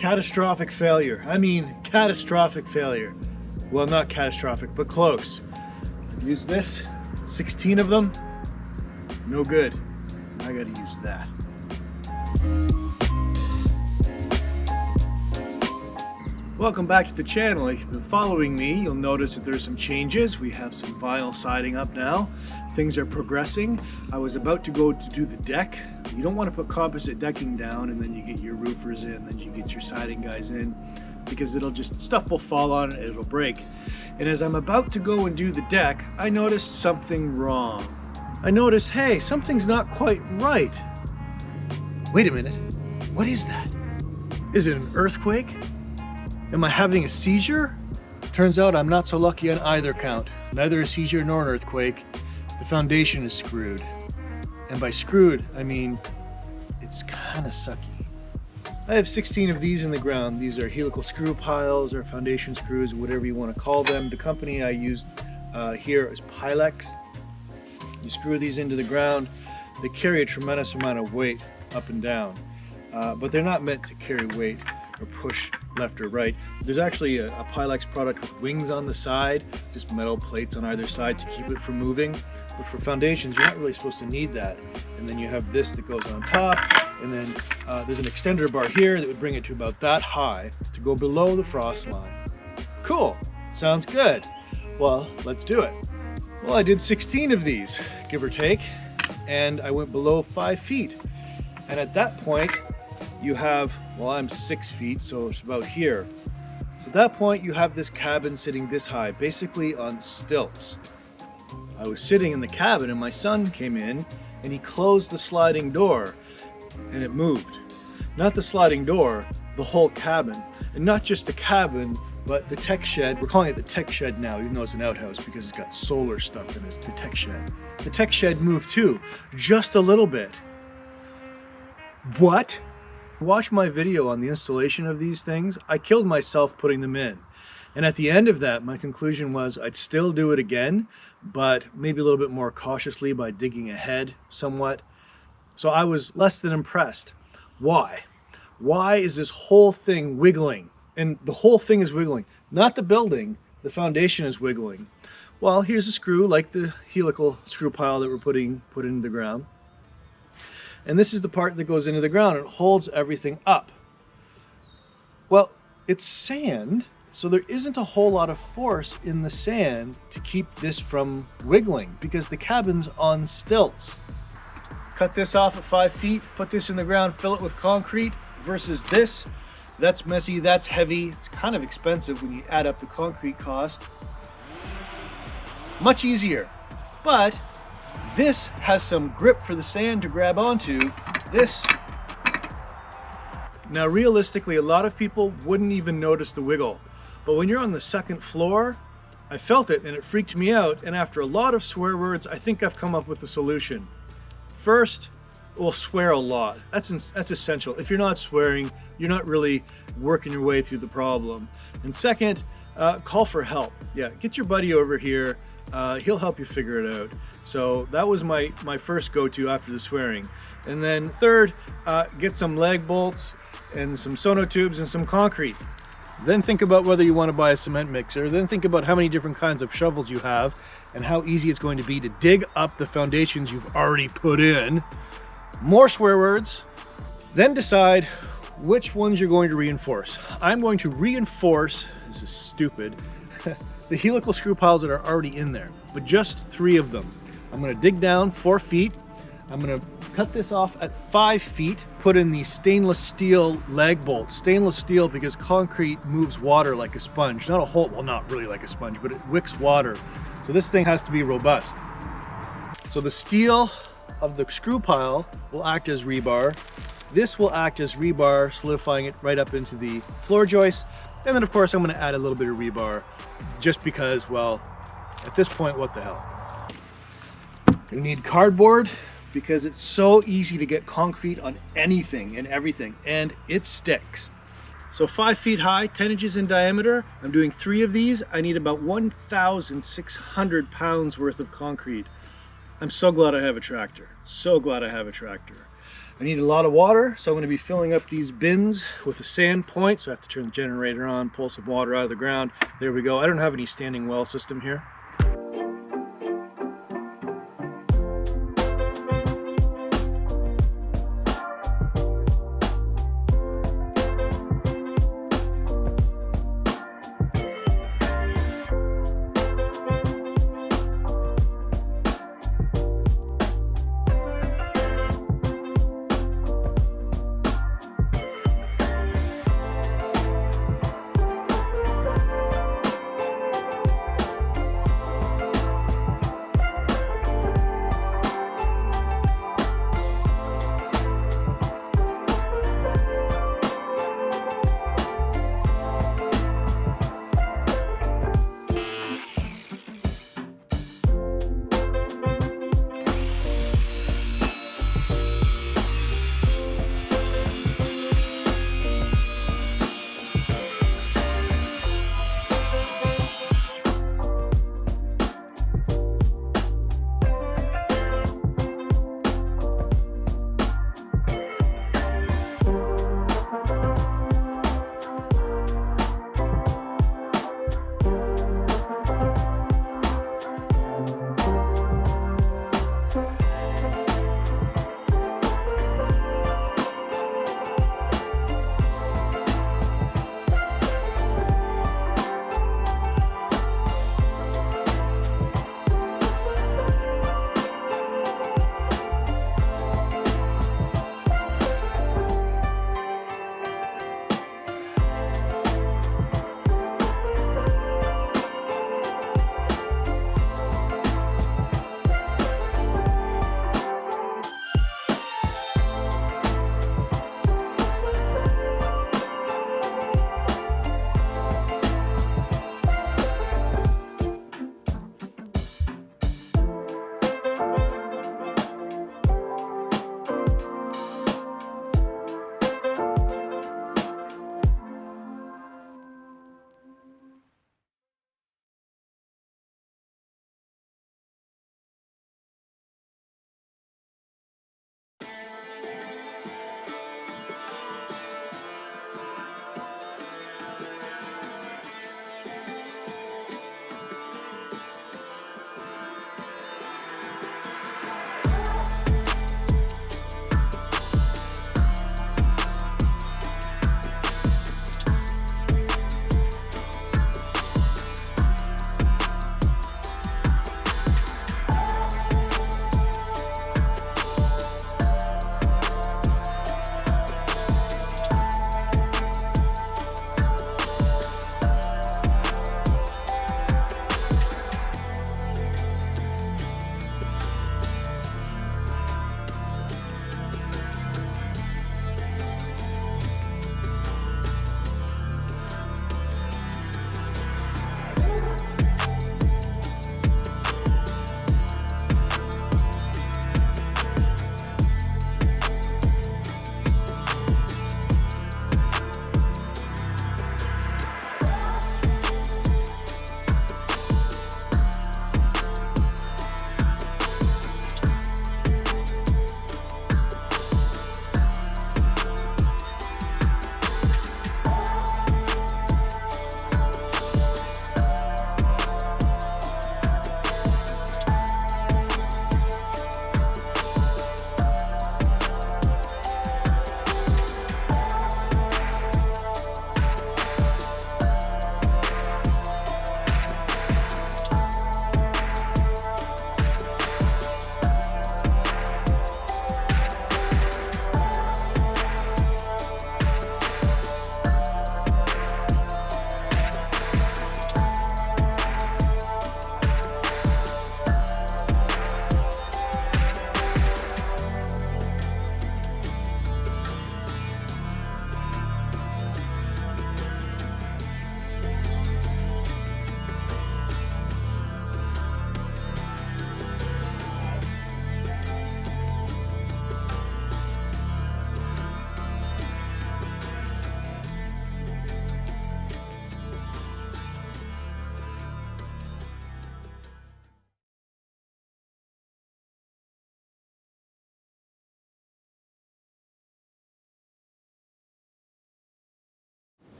Catastrophic failure. I mean, catastrophic failure. Well, not catastrophic, but close. Use this, 16 of them, no good. I gotta use that. Welcome back to the channel. If you've been following me, you'll notice that there's some changes. We have some vinyl siding up now. Things are progressing. I was about to go to do the deck. You don't want to put composite decking down and then you get your roofers in, then you get your siding guys in, because stuff will fall on it, it'll break. And as I'm about to go and do the deck, I noticed something wrong. I noticed, hey, something's not quite right. Wait a minute, what is that? Is it an earthquake? Am I having a seizure? Turns out I'm not so lucky on either count. Neither a seizure nor an earthquake. The foundation is screwed. And by screwed, I mean, it's kind of sucky. I have 16 of these in the ground. These are helical screw piles or foundation screws, whatever you want to call them. The company I used here is Pylex. You screw these into the ground. They carry a tremendous amount of weight up and down, but they're not meant to carry weight or push left or right. There's actually a Pylex product with wings on the side, just metal plates on either side to keep it from moving. But for foundations, you're not really supposed to need that. And then you have this that goes on top, and then there's an extender bar here that would bring it to about that high to go below the frost line. Cool, sounds good. Well, let's do it. Well, I did 16 of these, give or take, and I went below 5 feet. And at that point, you have, well, I'm 6 feet, so it's about here. So at that point, you have this cabin sitting this high, basically on stilts. I was sitting in the cabin and my son came in and he closed the sliding door and it moved. Not the sliding door, the whole cabin. And not just the cabin, but the tech shed. We're calling it the tech shed now, even though it's an outhouse because it's got solar stuff in it, the tech shed. The tech shed moved too, just a little bit. What? Watch my video on the installation of these things. I killed myself putting them in. And at the end of that, my conclusion was I'd still do it again, but maybe a little bit more cautiously by digging ahead somewhat. So I was less than impressed. Why? Why is this whole thing wiggling? And the whole thing is wiggling. Not the building, the foundation is wiggling. Well, here's a screw like the helical screw pile that we're put into the ground. And this is the part that goes into the ground and holds everything up. Well, it's sand, so there isn't a whole lot of force in the sand to keep this from wiggling because the cabin's on stilts. Cut this off at 5 feet, put this in the ground, fill it with concrete versus this. That's messy, that's heavy, it's kind of expensive when you add up the concrete cost. Much easier, but this has some grip for the sand to grab onto. This, now realistically, a lot of people wouldn't even notice the wiggle. But when you're on the second floor, I felt it and it freaked me out. And after a lot of swear words, I think I've come up with a solution. First, we'll swear a lot. That's essential. If you're not swearing, you're not really working your way through the problem. And second, call for help. Yeah, get your buddy over here. He'll help you figure it out. So that was my first go-to after the swearing. And then third, get some lag bolts and some sonotubes and some concrete. Then think about whether you want to buy a cement mixer. Then think about how many different kinds of shovels you have and how easy it's going to be to dig up the foundations you've already put in. More swear words. Then decide which ones you're going to reinforce. I'm going to reinforce, this is stupid, the helical screw piles that are already in there, but just 3 of them. I'm going to dig down 4 feet. I'm going to cut this off at 5 feet, put in these stainless steel lag bolts. Stainless steel because concrete moves water like a sponge. Not a whole, well, not really like a sponge, but it wicks water. So this thing has to be robust. So the steel of the screw pile will act as rebar. This will act as rebar, solidifying it right up into the floor joist. And then of course I'm going to add a little bit of rebar just because, well, at this point, what the hell? You need cardboard because it's so easy to get concrete on anything and everything, and it sticks. So 5 feet high, 10 inches in diameter. I'm doing 3 of these. I need about 1,600 pounds worth of concrete. I'm so glad I have a tractor. So glad I have a tractor. I need a lot of water, so I'm going to be filling up these bins with a sand point. So I have to turn the generator on, pull some water out of the ground. There we go. I don't have any standing well system here.